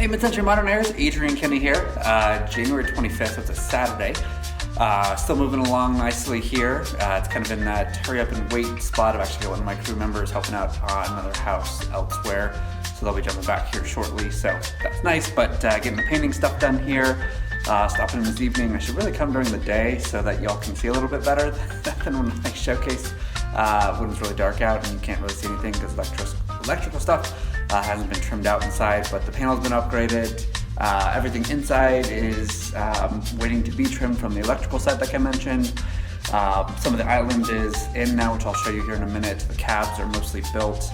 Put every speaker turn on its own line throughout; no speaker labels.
Hey, Mid-Century Modernaires, Adrian Kenny here. January 25th, so it's a Saturday. Still moving along nicely here. It's kind of in that hurry up and wait spot. I've actually got one of my crew members helping out on another house elsewhere, so they'll be jumping back here shortly, so that's nice. But getting the painting stuff done here, stopping in this evening. I should really come during the day so that y'all can see a little bit better than when I showcase when it's really dark out and you can't really see anything because electrical stuff hasn't been trimmed out inside, but the panel's been upgraded. Everything inside is waiting to be trimmed from the electrical side like I mentioned. Some of the island is in now, which I'll show you here in a minute. The cabs are mostly built,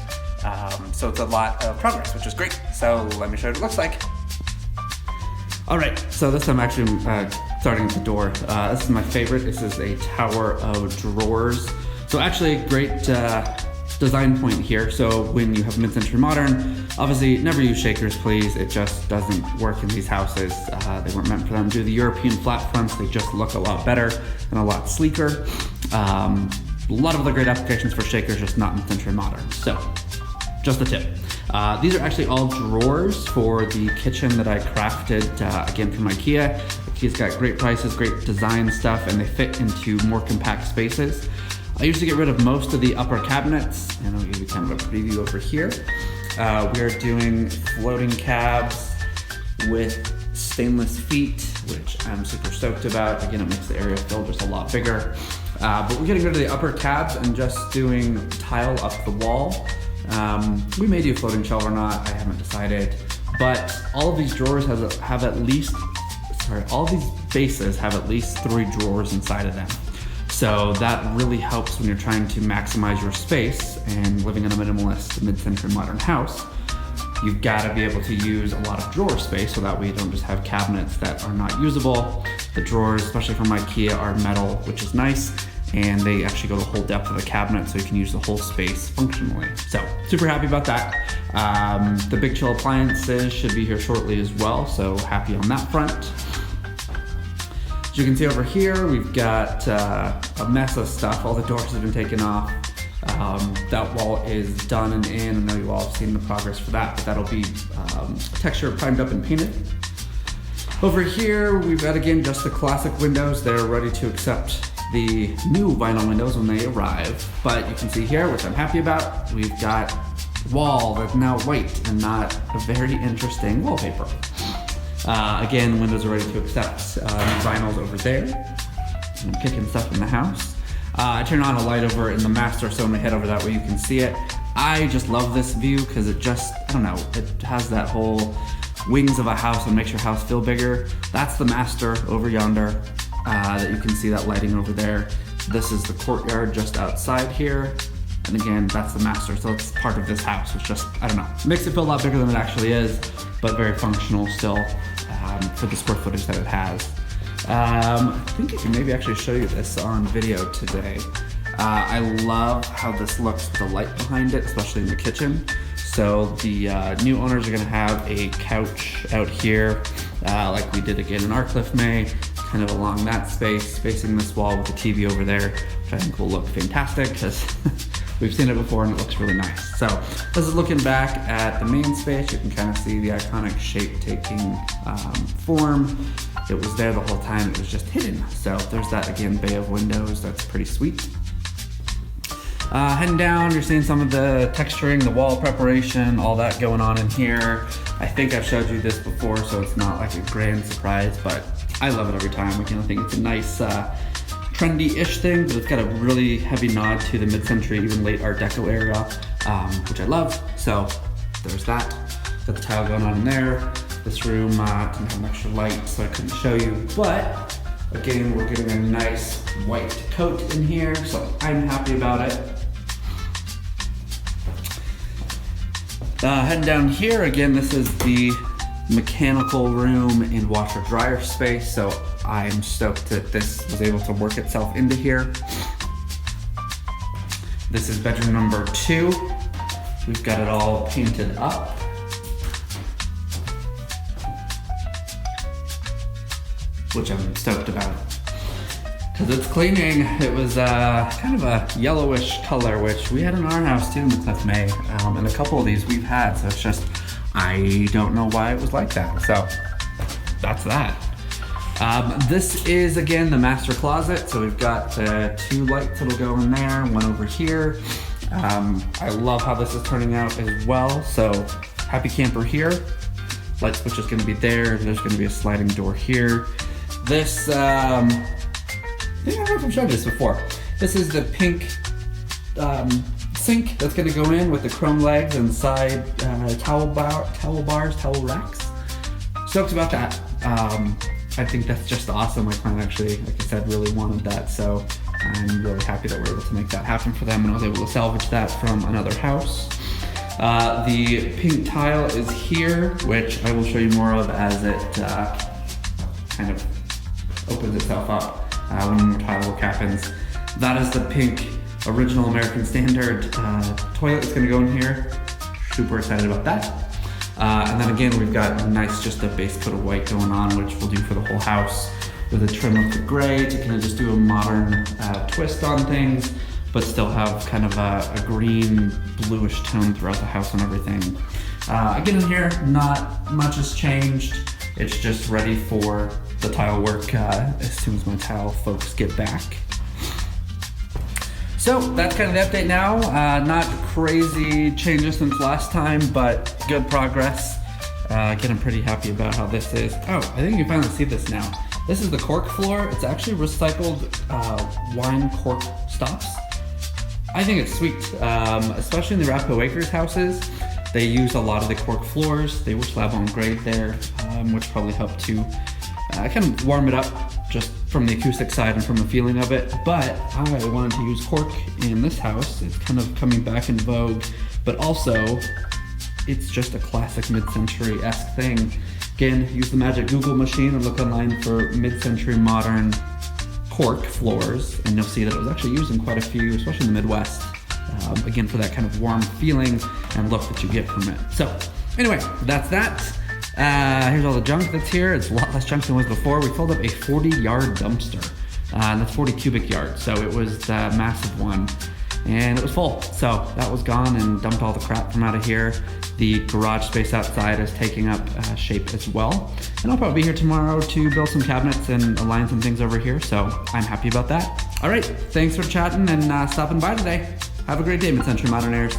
so it's a lot of progress, which is great. So let me show you what it looks like. All right, so this I'm actually starting at the door. This is my favorite. This is a tower of drawers. So actually great design point here. So when you have mid-century modern, obviously never use shakers, please. It just doesn't work in these houses. They weren't meant for them to do the European flat fronts. They just look a lot better and a lot sleeker. A lot of other great applications for shakers, just not mid-century modern. So just a tip. These are actually all drawers for the kitchen that I crafted, again from IKEA. IKEA's got great prices, great design stuff, and they fit into more compact spaces. I used to get rid of most of the upper cabinets, and I'll give you kind of a preview over here. We are doing floating cabs with stainless feet, which I'm super stoked about. Again, it makes the area feel just a lot bigger. But we're getting rid of the upper cabs and just doing tile up the wall. We may do floating shelf or not, I haven't decided. But all of these drawers all these bases have at least 3 drawers inside of them. So that really helps when you're trying to maximize your space and living in a minimalist mid-century modern house. You've got to be able to use a lot of drawer space so that way you don't just have cabinets that are not usable. The drawers, especially from IKEA, are metal, which is nice, and they actually go the whole depth of the cabinet so you can use the whole space functionally. So super happy about that. The Big Chill appliances should be here shortly as well, so happy on that front. As you can see over here, we've got a mess of stuff. All the doors have been taken off. That wall is done and in. I know you all have seen the progress for that, but that'll be texture primed up and painted. Over here, we've got, again, just the classic windows. They're ready to accept the new vinyl windows when they arrive. But you can see here, which I'm happy about, we've got a wall that's now white and not a very interesting wallpaper. Again, windows are ready to accept new vinyls over there. I'm kicking stuff in the house. I turn on a light over in the master, so I'm gonna head over that way you can see it. I just love this view because it just, I don't know, it has that whole wings of a house and makes your house feel bigger. That's the master over yonder, that you can see that lighting over there. This is the courtyard just outside here. And again, that's the master, so it's part of this house, which just, I don't know, makes it feel a lot bigger than it actually is, but very functional still for the square footage that it has. I think I can maybe actually show you this on video today. I love how this looks with the light behind it, especially in the kitchen. So the new owners are gonna have a couch out here, like we did again in our Cliff May, kind of along that space, facing this wall with the TV over there, which I think will look fantastic because we've seen it before and it looks really nice. So this is looking back at the main space. You can kind of see the iconic shape taking form. It was there the whole time, it was just hidden. So there's that, again, bay of windows. That's pretty sweet. Heading down, you're seeing some of the texturing, the wall preparation, all that going on in here. I think I've showed you this before, so it's not like a grand surprise, but I love it every time. Again, I think it's a nice, trendy-ish thing, but it's got a really heavy nod to the mid-century, even late Art Deco era, which I love. So there's that. Got the tile going on in there. This room didn't have an extra light, so I couldn't show you. But again, we're getting a nice white coat in here, so I'm happy about it. Heading down here, again, this is the mechanical room and washer dryer space, so I'm stoked that this was able to work itself into here. This is bedroom number 2. We've got it all painted up. Which I'm stoked about. Because it's cleaning. It was kind of a yellowish color, which we had in our house too in the Cliff May. And a couple of these we've had, so it's just I don't know why it was like that. So that's that. This is, again, the master closet. So we've got 2 lights that'll go in there, one over here. I love how this is turning out as well. So happy camper here. Light switch is gonna be there. There's gonna be a sliding door here. This, I don't know if I've showed this before. This is the pink sink that's gonna go in with the chrome legs and side towel racks. Stoked about that. I think that's just awesome. My client actually, like I said, really wanted that, so I'm really happy that we're able to make that happen for them, and I was able to salvage that from another house. The pink tile is here, which I will show you more of as it kind of opens itself up when more tile work happens. That is the pink original American Standard toilet that's gonna go in here. Super excited about that. And then again, we've got nice, just a base coat of white going on, which we'll do for the whole house with a trim of the gray to kind of just do a modern twist on things, but still have kind of a green, bluish tone throughout the house and everything. Again, in here, not much has changed. It's just ready for the tile work as soon as my tile folks get back. So that's kind of the update now. Not crazy changes since last time, but good progress. Again, I'm pretty happy about how this is. Oh, I think you can finally see this now. This is the cork floor. It's actually recycled wine cork stops. I think it's sweet, especially in the Arapahoe Acres houses. They use a lot of the cork floors. They were slab on grade there, which probably helped to kind of warm it up just from the acoustic side and from the feeling of it. But I wanted to use cork in this house. It's kind of coming back in vogue, but also it's just a classic mid-century-esque thing. Again, use the magic Google machine and look online for mid-century modern cork floors, and you'll see that it was actually used in quite a few, especially in the Midwest. Again, for that kind of warm feeling and look that you get from it. So anyway, that's that. Here's all the junk that's here. It's a lot less junk than it was before. We filled up a 40-yard dumpster, and that's 40 cubic yards. So it was the massive one, and it was full. So that was gone and dumped all the crap from out of here. The garage space outside is taking up shape as well. And I'll probably be here tomorrow to build some cabinets and align some things over here. So I'm happy about that. All right, thanks for chatting and stopping by today. Have a great day, Mid-Century Modernaires.